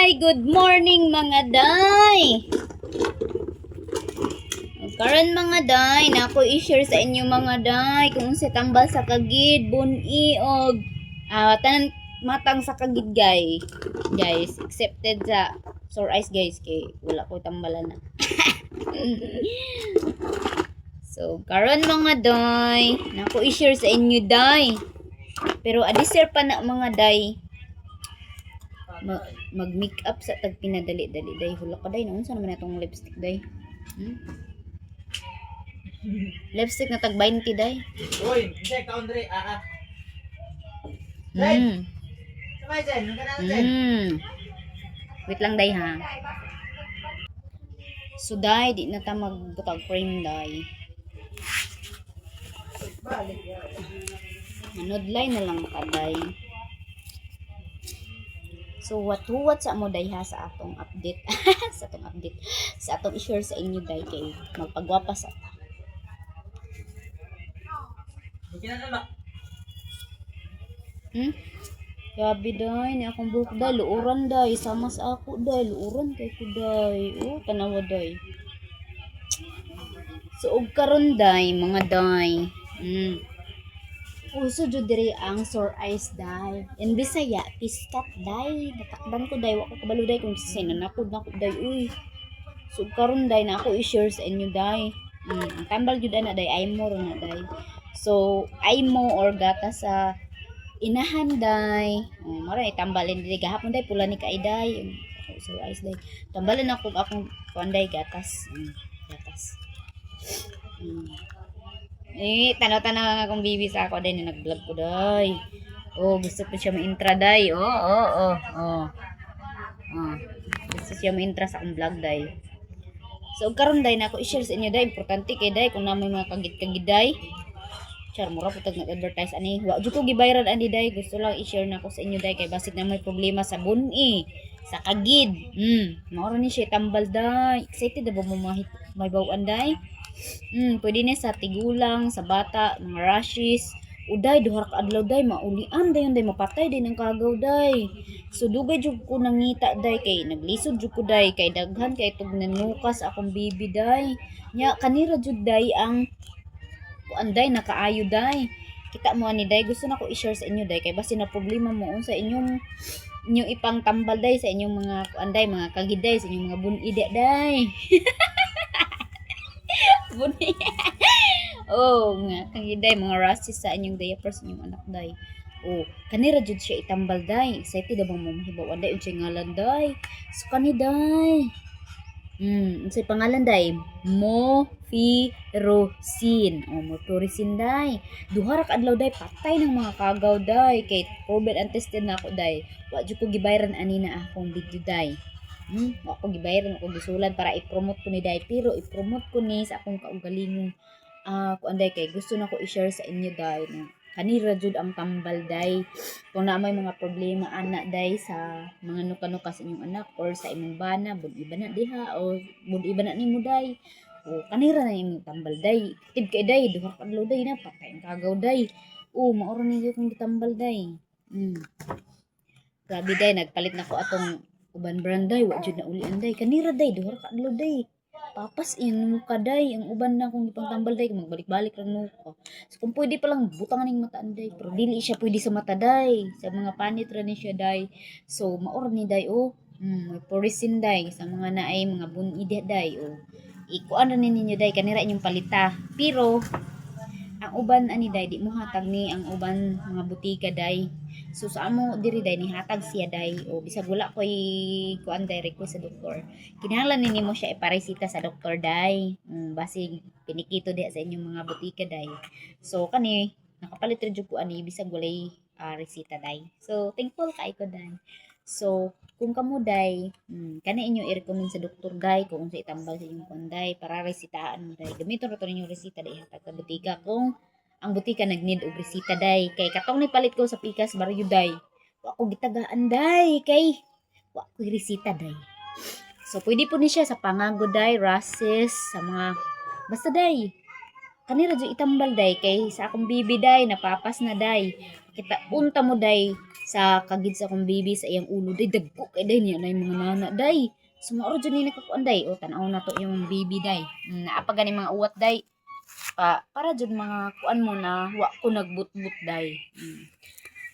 Good morning mga day! Karon mga day, nako i-share sa inyo mga day kung sa tambal sa kagid, buni og tanan matang sa kagid guys, accepted sa sore eyes guys kay wala ko tambalan na. So karon mga day, nako i-share sa inyo day. Pero adisir pa na mga day. Mag-make up sa tag pinadali-dali day. Hula ka day, naunsa naman natong lipstick day. Lipstick na tag 20 day. Uy, hindi ka Andre, Samay dyan, nung ka na Wait lang day ha. So day, di na ta magbutag frame day. Manudlay na lang ka day. So what sa mo day ha sa atong update. Sa atong i-share sa inyo day kay magpagwapa sa ta. Gabi day, ni akong buhok day, luuran day, sama sa ako day, luuran kay ko day. Oh, tanawa day. So og karon day, mga day. Uso jud diri ang sore eyes day. In Bisaya, piskat day. Natakdan ko day, wa ko kabalo day kung sinanapod na ko day. Uy. So karon day na ako i-share sa inyo day. Ang tambal jud na day, Aimo na day. So Aimo or gata sa inahan day. Mara tambalin diri gahapon day pula ni kay day. Sore eyes day. Tambalin ako akong kuanday gatas. Gatas. Tanaw-tanaw nga akong bibi sa ako day na nag-vlog ko day. Oh, gusto ko siya ma-intra day. Gusto siya ma-intra sa akong vlog day. So, karon day na ako i-share sa inyo day. Importante kay day kung na may mga kagid-kagid day. Char, mura po nag-advertise ani. Wa jud ko gibayaran ani day. Gusto lang i-share na ako sa inyo day kay basit na may problema sa buni, sa kagid. Mao ni siya tambal day. Excited na ba mo may bawaan day? Pwede na sa tigulang, sa bata, mga rashes. Uday, duhar ka adlaw day, maulian day, day mapatay day ng kagaw day. So dugay jud ko nangita day kay naglisod jud ko day kay daghan kay itog nanukas akong bibi day. Nya kanira jud day ang kuan day nakaayo day. Kita mo ani day, gusto na ko i-share sa inyo day kay basi na problema mo sa inyong ipang tambal day sa inyong mga kuan day, mga kagid day, sa inyong mga bunide day. Buni. Nga kagiday mga rashes sa inyong diapers inyong anak day. Kanira jud siya itambal day. Excited ba mo mahibaw day unsay ngalan day? So kani day. Unsay pangalan day? Mofirocin. Mofirocin day. Duha ra ka adlaw day patay ng mga kagaw day kay COVID and tested na ako day. Wa jud ko gibayaran ani na akong video day. Ako gibayaran ako gisulan para i-promote ko ni day pero i-promote ko ni sa akong kaugalingong kuanday kay gusto na ko i-share sa inyo day na kanira jud ang tambal day kung na may mga problema ana day sa mga nuka-nuka sa inyong anak or sa imong bana bud iba na diha o bud iba na nimo day kanira na imong tambal day tib kay day duha ka adlaw day na patay ang kagaw day maoro ni kong gitambal day grabe day nagpalit na ko atong uban brand day wa jud na ulian day kanira day duha ka adlaw day papas in muka day ang uban na kung ipang tambal day magbalik-balik ra no ko so kung pwede pa lang butangan ning mataan day pero dili siya pwede sa mata day sa mga panit ra ni siya day so maor ni day may porisin day sa mga naay mga bunide day ikuan ra ninyo day kanira inyong palita pero ang uban ani day di mo hatag ni ang uban mga butika day so sa amo diri day ni hatag siya day bisag wala koy kuan day request sa doktor kinahanglan nimo siya iparesita sa doktor day basi pinikito diha sa inyong mga butika day so kani nakapalit ra jud ko ani bisag walay resita day so thankful kay ko day so kung kamo day kani inyo i-recommend sa doktor day kung unsa itambal sa inyong kuan day para resitahan mo day gamiton ra to ninyo resita day hatag sa butika kung ang butika nag-need og resita day kay katong ni palit ko sa Pikas Barrio day wa ko gitagaan day kay wa ko resita day so pwede po ni siya sa pangago day rashes sa mga basta day kanira jud itambal day kay sa akong bibi day napapas na day kita unta mo day sa kagid sa akong baby sa iyang ulo day dagko kay day niya na yung mga nana day. Sumaro dyan ni nakakuan day. O tanaw na to yung baby day. Naapa gani mga uwat day. Para dyan mga kuan mo na wa ko nagbutbut day.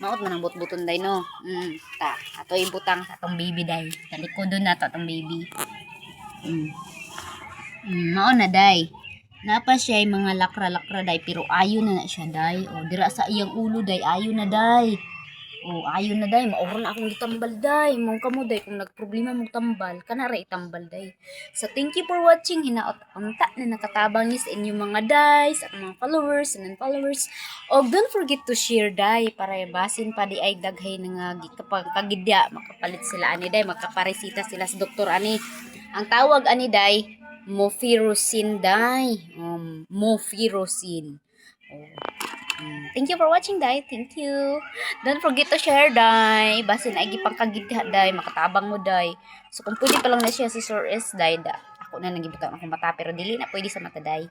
Maot man ang butbuton day no. Ato ibutang sa atong baby day. Sa likodon na to atong baby. Mao na day. Napa siya ay mga lakra-lakra day pero ayo na siya day. O dira sa iyang ulo day ayo na day. O ayo na day maoro na akong gitambal day. Mong kamo day kung nagproblema mong tambal kana ra itambal day. So thank you for watching. Hinaot unta na nakatabang ni sa inyong mga day, sa mga followers and non-followers. O don't forget to share day para basin pa di ay daghay nga kapag kagidya makapalit sila ani day makaparesita sila sa doktor ani. Ang tawag ani day Mofirocin day. Mofirocin. Thank you for watching day. Thank you. Don't forget to share day. Basin ay gipang kagidha day. Makatabang mo day. So kung pwede pa lang na siya si Sir S day. Ako na nagibutang akong mata. Pero dili na pwede sa mata day.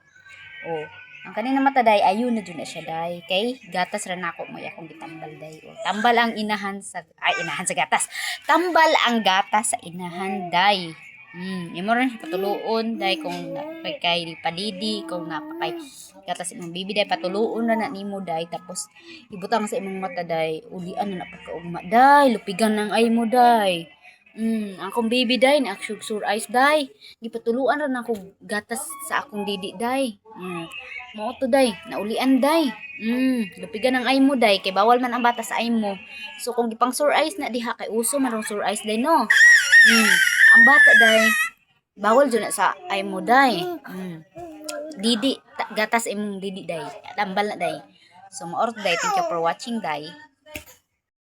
Ang kanina mata day. Ayun na dyan na siya day. Okay? Gatas rin ako mo. Akong gitambal day. Tambal ang inahan sa... inahan sa gatas. Tambal ang gatas sa inahan day. Imo rin patuluon day kung napakay kay padidi kung napakay gatas imong bibi day patuluon na nimo day tapos ibutang sa imong mata day ulian na napakaugma day lupigan ng ay mo day akong baby day na sur eyes day gipatuluan ra nako gatas sa akong didi day mao to day naulian day lupigan ng ay mo day kay bawal man ang bata sa ay mo so kung gipang sur eyes na diha kay uso marong sur eyes day no ang bata day bawal dyan na sa ay mo day didi gatas imong didi day tambal na day so maor day thank you for watching day